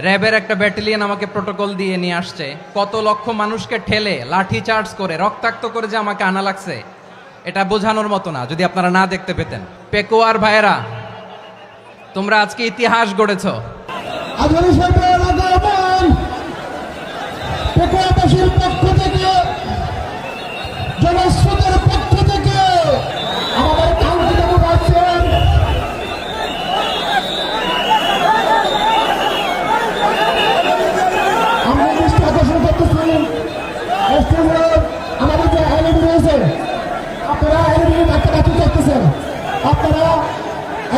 র্যাবের একটা ব্যাটালিয়ন আমাকে প্রোটোকল দিয়ে নিয়ে আসছে, কত লক্ষ মানুষকে ঠেলে লাঠি চার্জ করে রক্তাক্ত করে যে আমাকে আনা লাগছে, এটা বোঝানোর মতো না যদি আপনারা না দেখতে পেতেন। পেকুয়ার ভাইয়েরা, তোমরা আজকে ইতিহাস গড়েছ। পেকুয়াবাসীর পক্ষ থেকে, জনস্রোতের পক্ষ থেকে আমাদের কাউন্সিলর আছেন আমরা দৃষ্টি আকর্ষণ করতেছি। আমাদের যে এলইডি রয়েছে, আপনারা এলইডি ডাক্তারাতি করতেছেন, আপনারা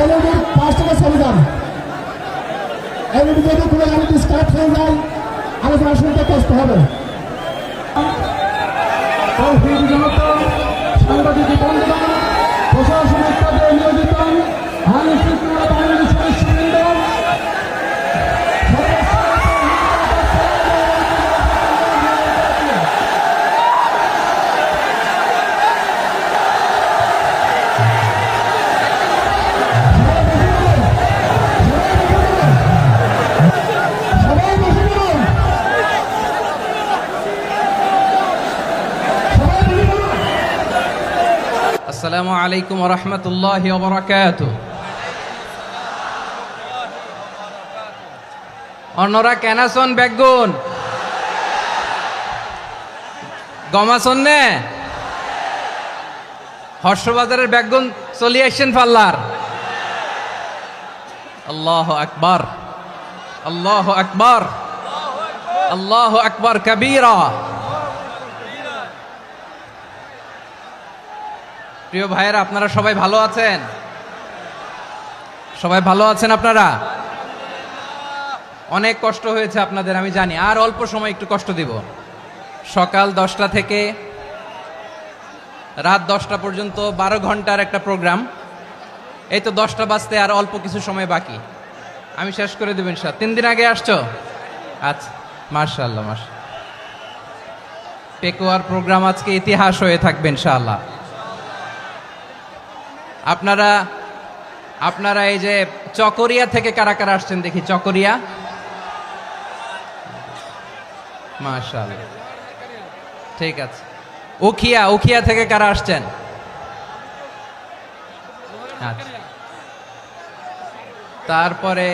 এলইডির পাশ থেকে চলে যান। এলইডি যদি কোনো এলইডি স্ক্র্যাচ হয়ে যায়, আলোচনা শুনতে কষ্ট হবে। সাংবাদিক বন্ধুগণ, প্রশাসনিক পদে নিয়োজিত আইন শৃঙ্খলা বাহিনীর সদস্যবৃন্দ, আসসালামু আলাইকুম ওয়া রাহমাতুল্লাহি ওয়া বারাকাতুহু। অন্যরা কেনাসন বেগুন গমাসন নে হর্ষবাজারের বেগুন চলি আসছেন পাল্লার। আল্লাহু আকবার, আল্লাহু আকবার, আল্লাহু আকবার কাবীরা। প্রিয় ভাইয়েরা, আপনারা সবাই ভালো আছেন? সবাই ভালো আছেন? আপনারা অনেক কষ্ট হয়েছে আপনাদের, আমি জানি। আর অল্প সময় একটু কষ্ট দিব। সকাল 10টা থেকে রাত 10টা পর্যন্ত 12 ঘন্টার একটা প্রোগ্রাম। এই তো 10টা বাজতে আর অল্প কিছু সময় বাকি, আমি শেষ করে দেব ইনশাআল্লাহ। 3 দিন আগে আসছো? আচ্ছা, মাশাআল্লাহ মাশাআল্লাহ। পেকুয়ার প্রোগ্রাম আজকে ইতিহাস হয়ে থাকবে ইনশাআল্লাহ। আপনারা এই যে চকরিয়া থেকে কারা কারা আসছেন দেখি? চকরিয়া, মাশাআল্লাহ, ঠিক আছে। উখিয়া থেকে কারা আসছেন? আচ্ছা। তারপরে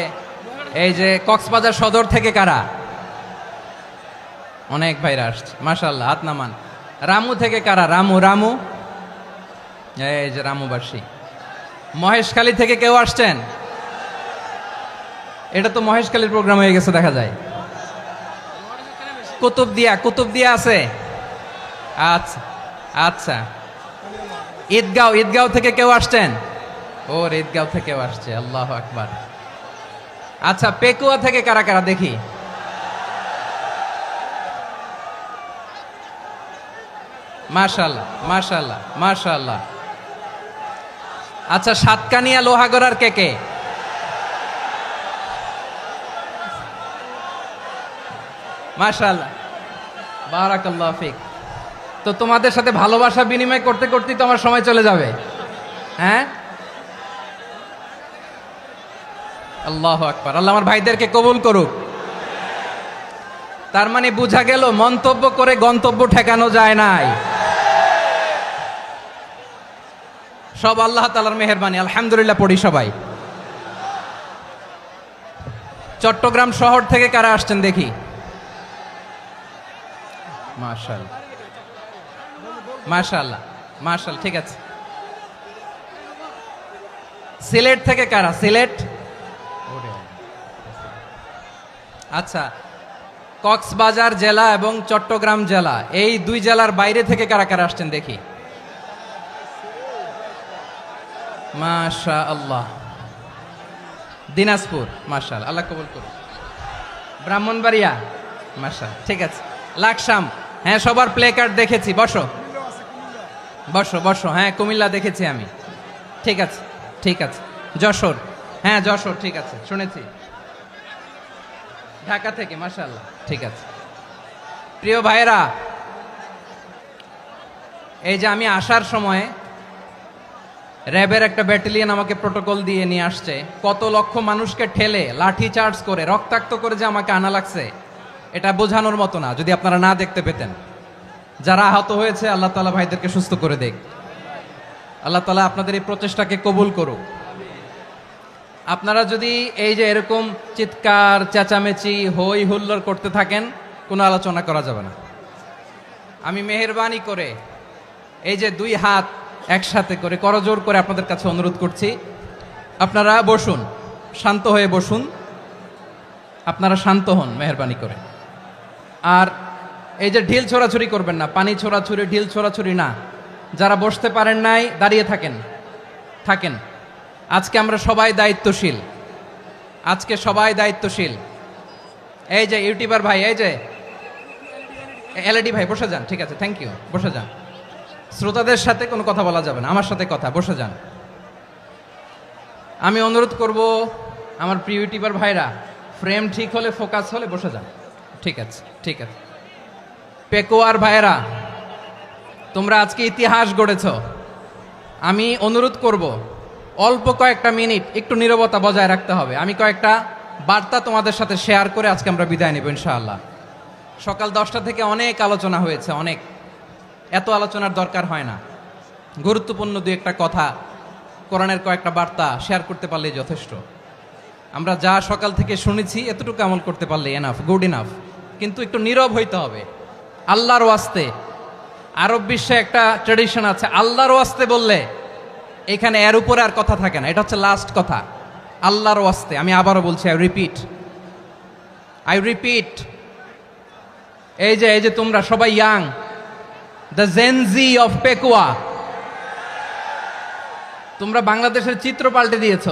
এই যে কক্সবাজার সদর থেকে কারা? অনেক ভাইরা আসছে, মাশাআল্লাহ, হাত নামান। রামু থেকে কারা? রামু, এই যে রামুবাসী। মহেশখালী থেকে কেউ আসছেন? এটা তো মহেশখালীর প্রোগ্রাম হয়ে গেছে দেখা যায়। কুতুবদিয়া আছে? আচ্ছা আচ্ছা। ঈদগাঁও থেকে কেউ আসছেন? ওর ঈদগাঁও থেকেও আসছে, আল্লাহু আকবার। আচ্ছা, পেকুয়া থেকে কারা কারা দেখি? মাশাআল্লাহ মাশাআল্লাহ মাশাআল্লাহ। আচ্ছা, সাতকানিয়া লোহাগড়ার কে? মাশাআল্লাহ, বারাকাল্লাহু ফিক। তো তোমাদের সাথে ভালোবাসা বিনিময় করতে করতেই তো আমার সময় চলে যাবে। হ্যাঁ, আল্লাহু আকবার। আল্লাহ আমার ভাইদেরকে কবুল করুক। তার মানে বোঝা গেল মন্তব্য করে গন্তব্য ঠেকানো যায় নাই। সব আল্লাহ তাআলার মেহেরবানি, আলহামদুলিল্লাহ পড়ি সবাই। চট্টগ্রাম শহর থেকে কারা আসছেন দেখি? মাশাআল্লাহ মাশাআল্লাহ মাশাআল্লাহ, ঠিক আছে। সিলেট থেকে কারা? সিলেট, আচ্ছা। কক্সবাজার জেলা এবং চট্টগ্রাম জেলা, এই দুই জেলার বাইরে থেকে কারা কারা আসছেন দেখি? মাশাআল্লাহ। দিনাজপুর, মাশাআল্লাহ, আল্লাহ কবুল করুন। ব্রাহ্মণবাড়িয়া, মাশাআল্লাহ, ঠিক আছে। লাকসাম, হ্যাঁ, সবার প্লে কার্ড দেখেছি। বসো বসো বসো। হ্যাঁ, কুমিল্লা দেখেছি আমি, ঠিক আছে ঠিক আছে। যশোর, হ্যাঁ যশোর, ঠিক আছে, শুনেছি। ঢাকা থেকে, মাশাআল্লাহ, ঠিক আছে। প্রিয় ভাইয়েরা, এই যে আমি আসার সময় র্যাবের একটা ব্যাটালিয়ন আমাকে প্রোটোকল দিয়ে নিয়ে আসছে, কত লক্ষ মানুষকে ঠেলে লাঠি চার্জ করে রক্তাক্ত করে যে আমাকে আনা লাগছে, এটা বোঝানোর মতো না যদি আপনারা না দেখতে পেতেন। যারা আহত হয়েছে আল্লাহ তাআলা ভাইদেরকে সুস্থ করে দেখ। আল্লাহ তাআলা আপনাদের এই প্রচেষ্টাকে কবুল করুক। আপনারা যদি এই যে এরকম চিৎকার চেঁচামেচি হই হুল্লোড় করতে থাকেন, কোনো আলোচনা করা যাবে না। আমি মেহেরবানি করে এই যে দুই হাত একসাথে করে করজোর করে আপনাদের কাছে অনুরোধ করছি, আপনারা বসুন, শান্ত হয়ে বসুন, আপনারা শান্ত হন মেহেরবানি করে। আর এই যে ঢিল ছোড়াছুরি করবেন না, পানি ছোড়াছুরি ঢিল ছোড়াছুরি না। যারা বসতে পারেন নাই দাঁড়িয়ে থাকেন। আজকে আমরা সবাই দায়িত্বশীল, আজকে সবাই দায়িত্বশীল। এই যে ইউটিউবার ভাই, এই যে এলইডি ভাই বসে যান, ঠিক আছে, থ্যাংক ইউ, বসে যান। শ্রোতাদের সাথে কোনো কথা বলা যাবে না, আমার সাথে কথা, বসে যান। আমি অনুরোধ করব আমার প্রিয় ইউটিউবার ভাইরা, ফ্রেম ঠিক হলে ফোকাস হলে বসে যান, ঠিক আছে, ঠিক আছে। পেকোয়ার ভাইরা, তোমরা আজকে ইতিহাস গড়েছ। আমি অনুরোধ করব অল্প কয়েকটা মিনিট একটু নীরবতা বজায় রাখতে হবে। আমি কয়েকটা বার্তা তোমাদের সাথে শেয়ার করে আজকে আমরা বিদায় নেব ইনশাআল্লাহ। সকাল 10টা থেকে অনেক আলোচনা হয়েছে, অনেক, এত আলোচনার দরকার হয় না। গুরুত্বপূর্ণ দুই একটা কথা, কোরআনের কয়েকটা বার্তা শেয়ার করতে পারলেই যথেষ্ট। আমরা যা সকাল থেকে শুনেছি এতটুকু আমল করতে পারলে এনাফ, গুড ইনাফ। কিন্তু একটু নীরব হইতে হবে আল্লাহর ওয়াস্তে। আরব বিশ্বে একটা ট্র্যাডিশন আছে, আল্লাহর ওয়াস্তে বললে এখানে এর উপরে আর কথা থাকে না, এটা হচ্ছে লাস্ট কথা। আল্লাহর ওয়াস্তে, আমি আবারও বলছি, আই রিপিট। এই যে তোমরা সবাই young, the Gen Z of Pekua, তোমরা বাংলাদেশের চিত্র পাল্টে দিয়েছ।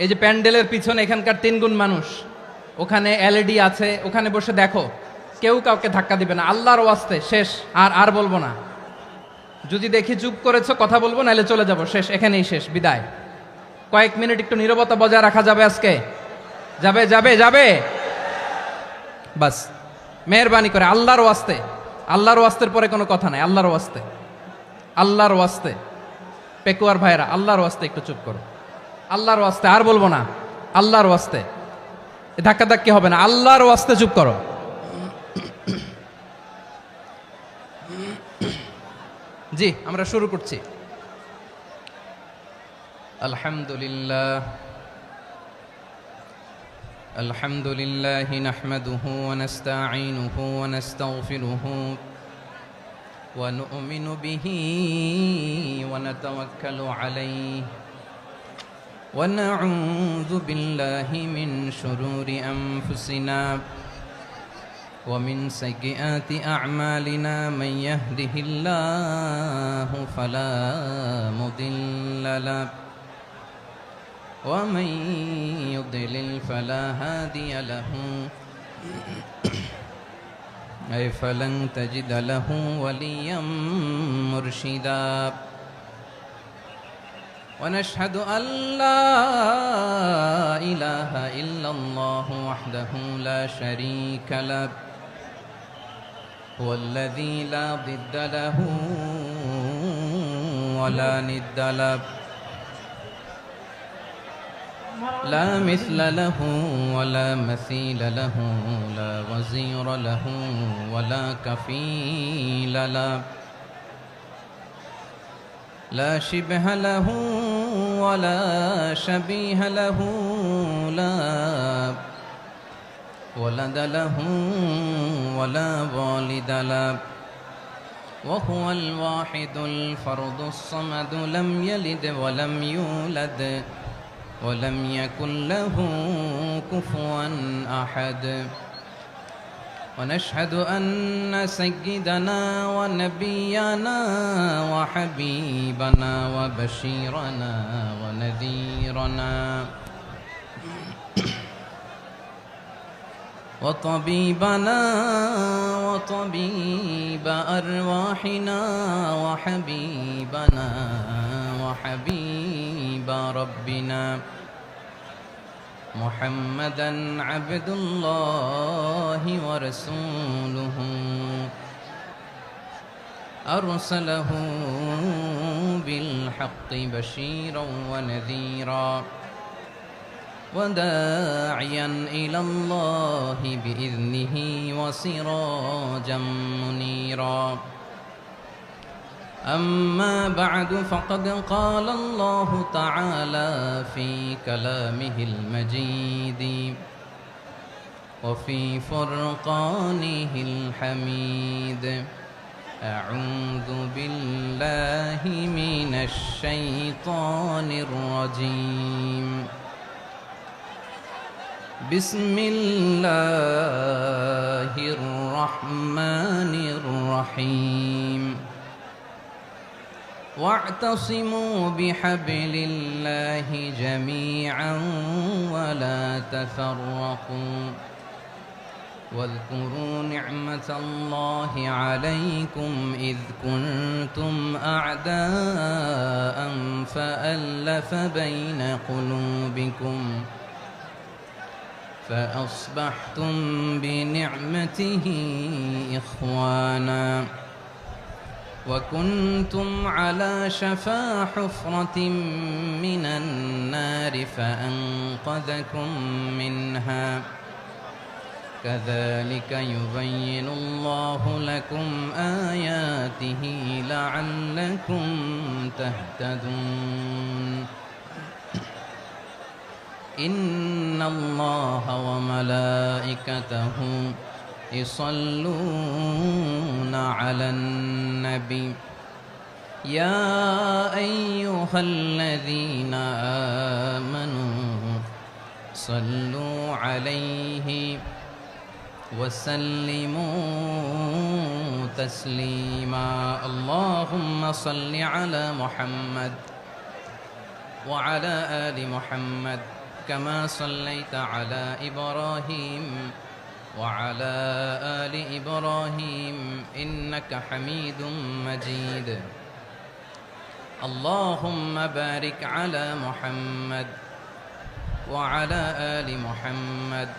এই যে প্যান্ডেলের পিছনে এখানকার 3 গুণ মানুষ, ওখানে এলইডি আছে, ওখানে বসে দেখো, কেউ কাউকে ধাক্কা দিবে না। আল্লাহর ওয়াস্তে শেষ, আর বলবো না। যদি দেখি চুপ করেছো, কথা বলবো, নাহলে চলে যাব, শেষ, এখানেই শেষ, বিদায়। কয়েক মিনিট একটু নীরবতা বজায় রাখা যাবে আজকে? যাবে বাস, মেহেরবানি করে আল্লাহর ওয়াস্তে। আল্লাহর ওয়াস্তের পরে কোনো কথা নাই, আল্লাহর ওয়াস্তে। পেকুয়ার ভাইরা, আল্লাহর ওয়াস্তে একটু চুপ করো, আল্লাহর ওয়াস্তে, আর বলবো না, আল্লাহর ওয়াস্তে। ধাক্কাধাক্কি হবে না, আল্লাহর ওয়াস্তে চুপ করো। জি, আমরা শুরু করছি। আলহামদুলিল্লাহ নাহমাদুহু ওয়া নাস্তাঈনুহু ওয়া নাস্তাগফিরুহু ওয়া নু'মিনু বিহি ওয়া নাতাওয়াক্কালু আলাইহি ওয়া নাউযু বিল্লাহি মিন শুরুরি আনফুসিনা ومن سيئات أعمالنا من يهده الله فلا مضل له ومن يضلل فلا هادي له أي فلن تجد له وليا مرشدا ونشهد أن لا إله إلا الله وحده لا شريك له هو الذي لا ضد له ولا ند له لا مثل له ولا مثيل له لا وزير له ولا كفيل له لا شبه له ولا شبيه له لا ولد له ولا والد له وهو الواحد الفرد الصمد لم يلد ولم يولد ولم يكن له كفوا أحد ونشهد أن سيدنا ونبينا وحبيبنا وبشيرنا ونذيرنا وطبيبنا وطبيب أرواحنا وحبيبنا وحبيب ربنا محمدا عبد الله ورسوله أرسله بالحق بشيرا ونذيرا وداعيا إلى الله بإذنه وسراجا منيرا أما بعد فقد قال الله تعالى في كلامه المجيد وفي فرقانه الحميد أعوذ بالله من الشيطان الرجيم بسم الله الرحمن الرحيم واعتصموا بحبل الله جميعا ولا تفرقوا واذكروا نعمة الله عليكم إذ كنتم أعداء فألف بين قلوبكم فأصبحتم بنعمته إخوانا وكنتم على شفا حفرة من النار فأنقذكم منها كذلك يبين الله لكم آياته لعلكم تهتدون إن الله وملائكته يصلون على النبي يا أيها الذين آمنوا صلوا عليه وسلموا تسليما اللهم صل على محمد وعلى آل محمد كما صليت على إبراهيم وعلى آل إبراهيم إنك حميد مجيد اللهم بارك على محمد وعلى آل محمد